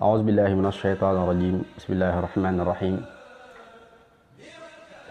أعوذ بالله من الشيطان الرجيم بسم الله الرحمن الرحيم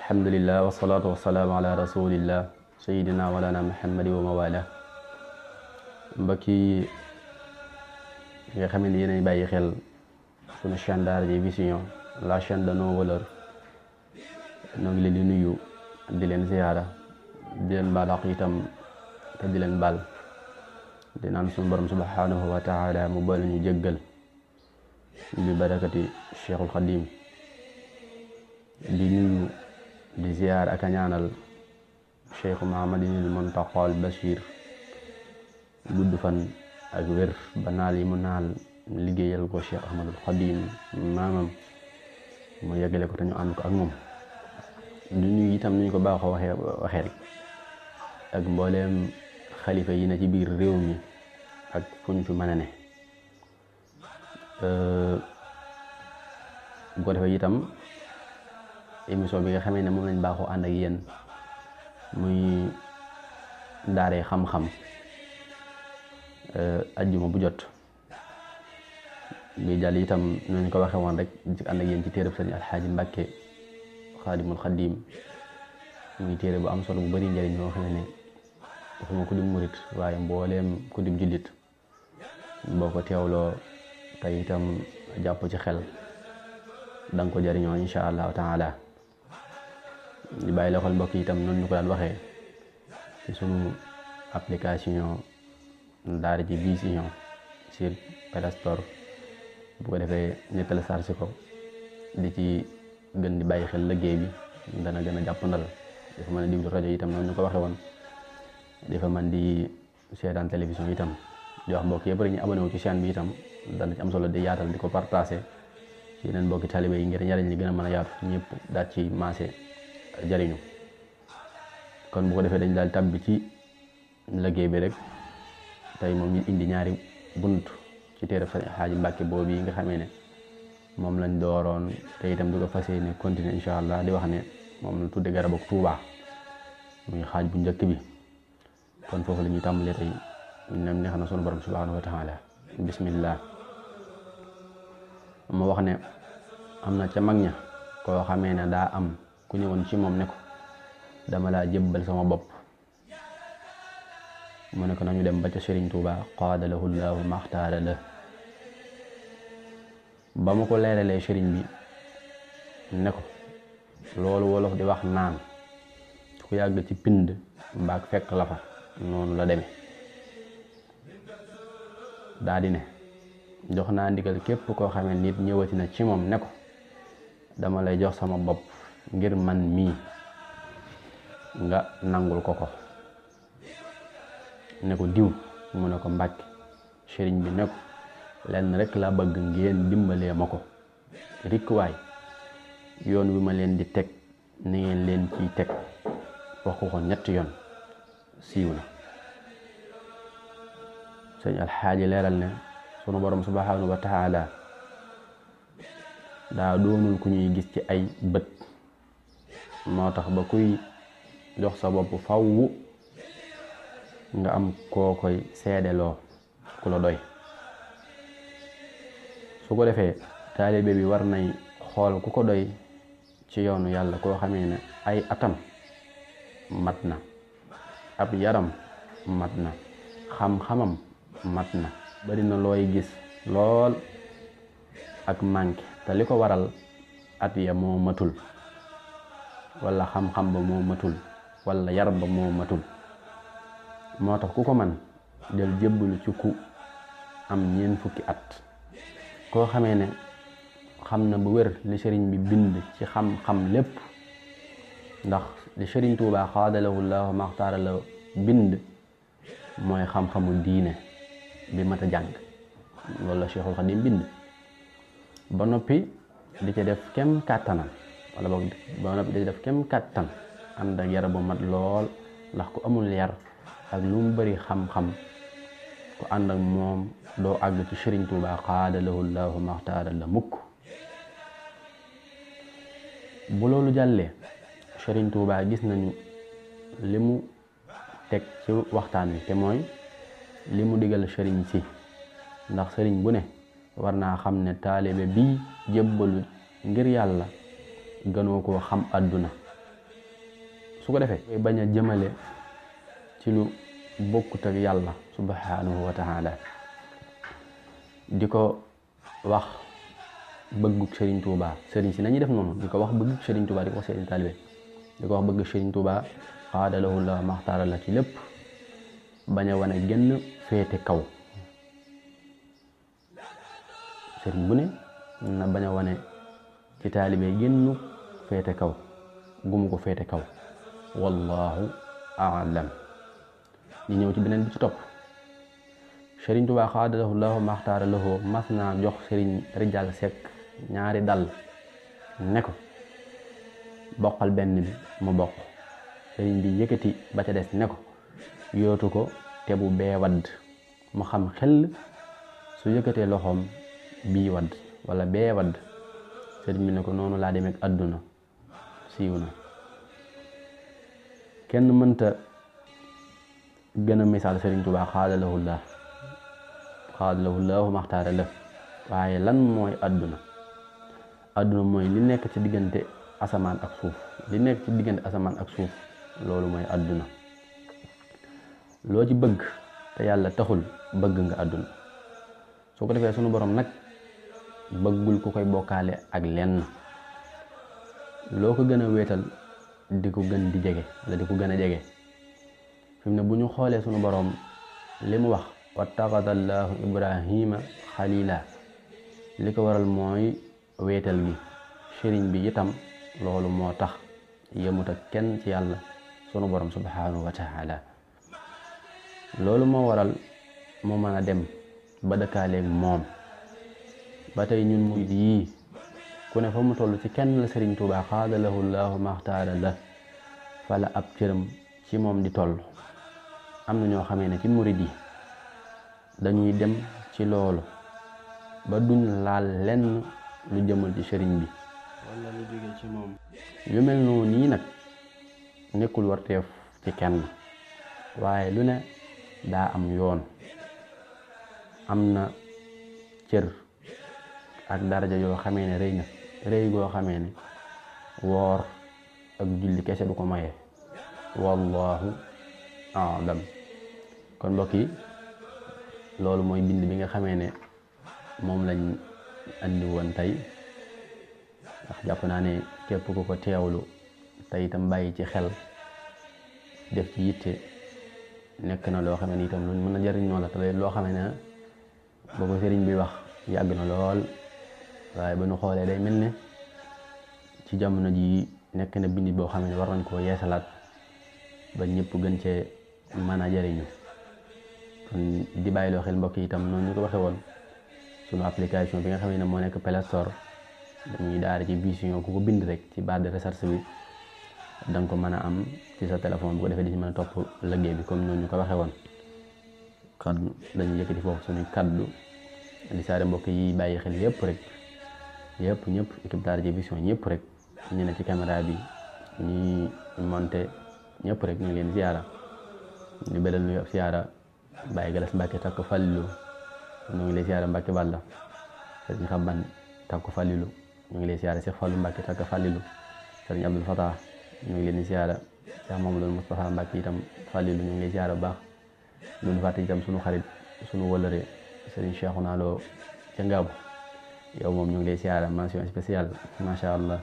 الحمد لله والصلاة والسلام على رسول الله سيدنا مولانا محمد wa mawala mbokk yi nga xam ne yéenay bàyyi xel sunu chaîne Daara J Vision la chaîne de nos valeurs ñoo ngi leen di nuyu di leen ziyaara di leen baal ak itam te di leen baal di naan sunu borom subhanahu wa taala mu boole ñu jéggal bi barakati Cheikhul Khadim di nuyu di ziyaar ak a ñaanal Cheikh Mouhamadinil Mountaqa Bachir gudd fan ak wér ba naal yi mu naal liggéeyal ko Cheikh Ahmadul Khadim maamam mu yeggale ko te ñu ànd ko ak moom di nuyu itam ni ñu ko baaxoo waxee rek ak mbooleem xalifa yi na ci biir réew mi ak fu ñu fi mën a ne bu ko defee itam émission bi nga xamee ne moom lañ baaxoo ànd ak yéen muy daaree xam-xam ajjuma bu jot bi jàll itam nañ ko waxe woon rek di ànd ak yéen ci téereb Sëriñ Alxaaji Mbàkke Xaadimul Xadim muy téere bu am solo bu bari njëriñ moo xam ne waxuma ku di murit waaye mbooleem ku di jullit boo ko teewloo te itam jàpp ci xel danga ko jariñoo insha allahu taala di bàyyi la xol mbokk yi itam noonu ñu ko daan waxee ci sunu application Daara J Vision sur Play Store bu ko defee ñu téléchargé ko di ci gën di bàyyi xel liggéey bi dana gën a jàppandal dafa mën a diglu rajo itam noonu ñu ko waxee woon dafa mën di seetaan télévision itam di wax mbokk yëpp rek ñu abonné wu ci chaîne bi itam dana ci am solo di yaatal di ko partagé ci yeneen mbokki talibé yi ngir njariñ li gën a mën a yaatu ñëpp daal ci maase jariñu kon bu ko defee dañ daal tàbbi ci liggéey bi rek tey moom ñu indi ñaari bunt ci téere Sëriñ Alxaaji Mbàkke boobu yi nga xamee ne moom lañ dooroon te itam di ko fas yéene continuer incha allah di wax ne moom la tudde garab ak Tuubaa muy xaaj bu njëkk bi kon foofu la ñuy tàmbalee tey nem neex na sunu borom subhanahu wa taala bismillah mu wax ne am na ca mag ña koo xamee ne daa am ku ñëwoon ci moom ne ko dama laa jébbal sama bopp mu ne ko nañu dem ba ca Sëriñ Tuubaa qaada lahu llaahu maxtaara la ba mu ko leeralee sëriñ bi ne ko loolu wolof di wax naan ku yàgg ci pind mbaag fekk la fa noonu la demee daa di ne jox naa ndigal képp koo xamee nit ñëwati na ci moom ne ko dama lay jox sama bopp ngir man mii nga nangul ko ko ne ko diw mu ne ko Mbàkke sëriñ bi ne ko lenn rek la bëgg ngeen dimbalee ma ko rikk waay yoon wi ma leen di teg ni ngeen leen ciy teg wax ko ñetti yoon siiw na sëñ Alxaaji leeral ne sunu borom subhanahu wa taala daa doonul ku ñuy gis ci ay bët moo tax ba kuy jox sa bopp fawwu nga am koo koy seedeloo ku la doy su ko defee taalibe bi war nay xool ku ko doy ci yoonu yàlla koo xamee ne ay atam mat na ab yaram mat na xam-xamam mat na bari na looy gis lool ak manqué te li ko waral at ya moo matul wala xam-xam ba moo matul wala yar ba moo matul moo tax ku ko man del jébbalu ci ku am ñeent fukki at koo xamee ne xam na bu wér li sëriñ bi bind ci xam-xam lépp ndax li sëriñ Tuubaa xaadalahu llaahu maxtaara la bind mooy xam-xamu diine bi mat a jàng loolu la Cheikhul Khadim bind ba noppi di ca def kem kàttanam wala boog ba noppi di ca def kem kàttan ànd ak yar bu mat lool ndax ku amul yar ak lu mu bari xam-xam ku ànd ak moom doo àgg ci Sëriñ Tuubaa xaada lahu llaahu maxtaara la mukk. bu loolu jàllee Sëriñ Tuubaa gis nañu li mu teg ci waxtaan wi te mooy li mu digal sëriñ si, ndax sëriñ bu ne war naa xam ne taalibe bii jébbalu ngir yàlla gënoo koo xam àdduna. su ko defee bañ a jëmale ci lu bokkut ak yàlla subhanahu wa taala, di ko wax bëggug Sëriñ Tuubaa. sëriñ si nañuy def noonu, di ko wax bëggug Sëriñ Tuubaa, di ko wax seen taalibe, di ko wax bëgg Sëriñ Tuubaa xaada lahu la maxtaara la ci lépp, bañ a wane genn féete kaw. sëriñ bu ne na bañ a wane ci taalibe genn féete kaw, gumu ko féete kaw. wallahu a'lam. ñu ñëw ci beneen bi ci topp. Sëriñ Tuubaa xaada lahu llaahu maxtaara lahu mas naa jox sëriñ Rijal Sekk ñaari dal ne ko boqal benn bi mu bokk. sëriñ bi yëkkati ba ca des ne ko yootu ko te bu bee wadd mu xam xel su yëkkatee loxoom bii wadd wala bee wadd. sëriñ bi ne ko noonu laa demee ak àdduna siiw na. kenn mënta gën a misaal Sëriñ Tuubaa xaada lahu llaahu maxtaara la. waaye lan mooy àdduna? àdduna mooy li nekk ci diggante asamaan ak suuf. li nekk ci diggante asamaan ak suuf loolu mooy àdduna. loo ci bëgg te yàlla taxul bëgg nga àdduna. soo ko defee sunu borom nag bëggul ku koy bokkaale ak lenn. loo ko gën a wéetal di ko gën di jege wala di ko gën a jege. fi mu ne bu ñu xoolee sunu borom li mu wax wattaxada allahu ibrahima xalila, li ko waral mooy wéetal gi. sëriñ bi itam loolu moo tax yemut ak kenn ci yàlla sunu borom subhanahu wa taala. loolu moo waral mu mën a dem ba dëkkaaleeg moom. ba tey ñun murid yii ku ne fa mu toll ci kenn la Sëriñ Tuubaa xaada lahu llaahu maxtaara la fala ab cëram ci moom di toll. am na ñoo xamee ne ci murid yi dañuy dem ci loolu ba duñ laal lenn lu jëmal ci sëriñ bi wala lu jóge ci moom. yu mel noonu nii nag nekkul warteef ci kenn, waaye lu ne daa am yoon. am na cër ak daraja yoo xamee ne rëy na rëy goo xamee ne woor ak julli kese du ko maye. wallahu a'lam. kon mbokk yi loolu mooy bind bi nga xamee ne moom lañ andi woon tey, ndax jàpp naa ne képp ku ko teewlu te itam bàyyi ci xel def ci yitte nekk na loo xam ne itam luñ mën a jëriñoo la te loo xam ne boo ko sëriñ bi wax yàgg na lool, waaye ba nu xoolee day mel ne ci jamono ji nekk na bind boo xam ne war nañ koo yeesalaat ba ñëpp gën cee mën a jëriñu. kon di bàyyi loo xel mbokk yi itam noonu ñu ko waxee woon sunu application bi nga xam ne moo nekk Play Store dañuy daara ci vision ku ko bind rek ci barre de recherche bi da nga ko mën a am ci sa téléphone bu ko defee di ci mën a topp liggéey bi comme noonu ñu ko waxee woon. kon dañuy yëkkati foofu suñu kaddu di saare mbokk yi bàyyi xel yëpp rek ñëpp équipe daara ci vision ñëpp rek ñu ne ci caméra bi ñi monté ñëpp rek ñu ngi leen ziara ñu beral ñu ab ziara Baye Galas Mbacke takk Fallilu ñu ngi lay ziara Mbacke Balla Serigne Xaban takk Fallilu ñu ngi lay ziara Cheikh Fallou Mbacke takk Fallilu Serigne Abdul Fatah ñu ngi leen di ziara Cheikh Mamadou Moustapha Mbacke itam Fallilu ñu ngi lay ziara bu baax. duñu fàtte itam sunu xarit sunu wëlëre Serigne Cheikhouna Lo ca Ngaabu yow moom ñu ngi lay ziara mention spéciale macha allah.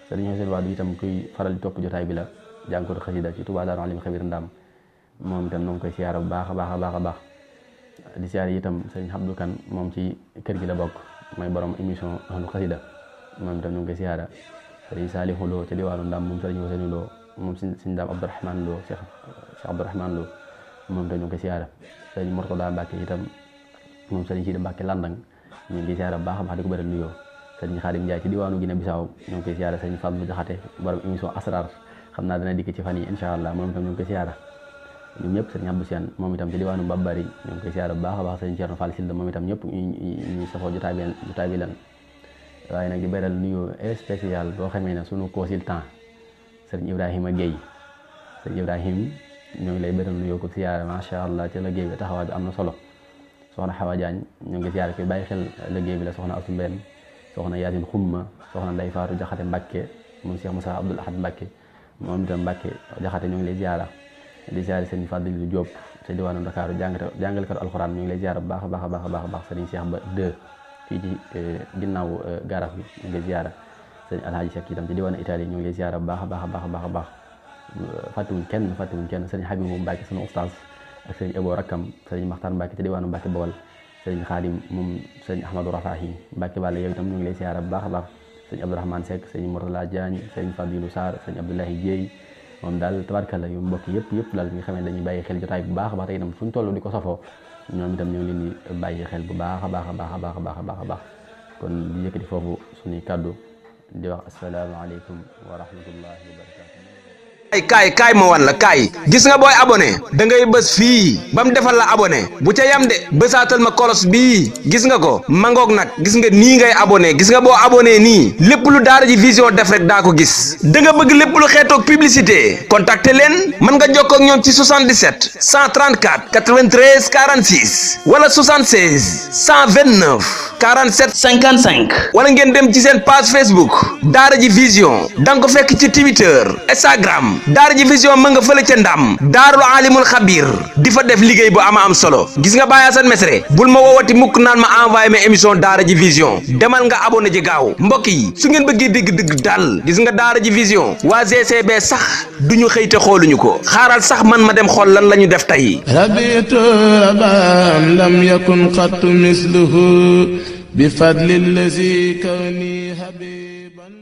Serigne Hussein Wade itam kuy faral di topp jotaay bi la jàngkatu xasida ci Touba Darou Alim Xabir Ndam moom itam ñoo ngi koy ziara bu baax a baax di ziara itam Serigne Abdou Kane moom ci kër gi la bokk mooy borom émission ahlu xasida moom itam ñu ngi koy ziara. Serigne Salihou Lo ca diwaanu Ndam moom Serigne Hussein Lo moom Serigne Ndam Abdourahmane Lo Cheikh Abdourahmane Lo moom itam ñu ngi koy ziara. Serigne Mourtada Mbacke itam moom Serigne Sidi Mbacke Landang ñu ngi ziara bu baax a baax di ko bëri nuyoo. Serigne Khadim Ndiaye ci diwaanu Guinée Bissau ñu ngi koy ziara. Serigne Fallou Jaxate borom émission Asrar xam naa dana dikk ci fan yi incha allah moom itam ñu ngi koy ziara. ñoom ñëpp sëriñ Abdou Sène moom itam ci diwaanu Babari ñoo ngi koy siyaare bu baax a baax sëriñ Thierno Fall Silda moom itam ñëpp ñu safoo jotaay bi lan waaye nag di beral nuyoo spécial boo xamee ne sunu consultant sëriñ Ibrahima Guèye sëriñ Ibrahima ñoo ngi lay beral nuyoo ko siyaare macha allah ci liggéey bi taxawaay bi am na solo soxna Xawa Diagne ñoo ngi siyaare koy bàyyi xel liggéey bi la soxna Asu Mbeen soxna Yaasin Xumma soxna Ndey Faatu Jaxate Mbàkke moom Cheikh Moussa Abdoul Ahad Mbàkke moom itam Mbàkke Jaxate ñoo ngi lay ziara di ziare sëriñ Fadilou Diop ci diwaanu Dakar jàngalekatu alxuraan ñu ngi lay ziara bu baax a baax a baax a baax sëriñ Cheikh Ba 2 fii ci ginnaaw garage bi ñu ngi lay ziara sëriñ Alhaji Seck itam ci diwaanu Italie ñu ngi lay ziara bu baax a baax a baax a baax a baax fàttewuñ kenn sëriñ Habib moom Mbàkke sunu ustaas ak sëriñ Ebo Rakkam sëriñ Maxtaan Mbàkke ci diwaanu Mbàkke Bawol sëriñ Xaadim moom sëriñ Ahmadou Rafahi Mbàkke Balla yow itam ñu ngi lay ziara bu baax a baax sëriñ Abdourahmane Seck sëriñ Mourtala Diagne sëriñ Fadilou Sarr sëriñ Abdoulahi Dieye moom daal tabarkalla yu mbokk yëpp daal nga xam ne dañuy bàyyi xel jotaay bu baax a baax te itam fuñ toll di ko safoo ñoom itam ñu ngi leen di bàyyi xel bu baax a baax a baax a baax a baax a baax a baax kon di yëkkati foofu suñuy kàddu di wax asalaamaaleykum wa rahmatullahi wa barakatuh. kaay ma wan la kaay gis nga booy abonné da ngay bës fii ba mu defal la abonné bu ca yam de bësaatal ma kolos bii gis nga ko mangoog nag gis nga nii ngay abonné gis nga boo abonné nii lépp lu Daara J Vision def rek daa ko gis da nga bëgg lépp lu xeetoog publicité contacter leen mën nga jokkoo ak ñoom ci 77 134 93 46 wala 76 129 47 55 wala ngeen dem ci seen page Facebook Daara J Vision da nga ko fekk ci Twitter Instagram Daara J Vision ma nga fële ca Ndam daarul alimul xabir di fa def liggéey bu ama am solo gis nga Baye Assane Mesre bul ma woowati mukk naan ma envoyé ma émission Daara J Vision demal nga abonné ji gaaw mbokk yi su ngeen bëggee dégg daal gis nga Daara J Vision waa GCB sax duñu xëy te xooluñu ko xaaral sax man ma dem xool lan la ñu def tey rabitu raban lam yakun qattu misluhu bi fadli allazi kawni habiban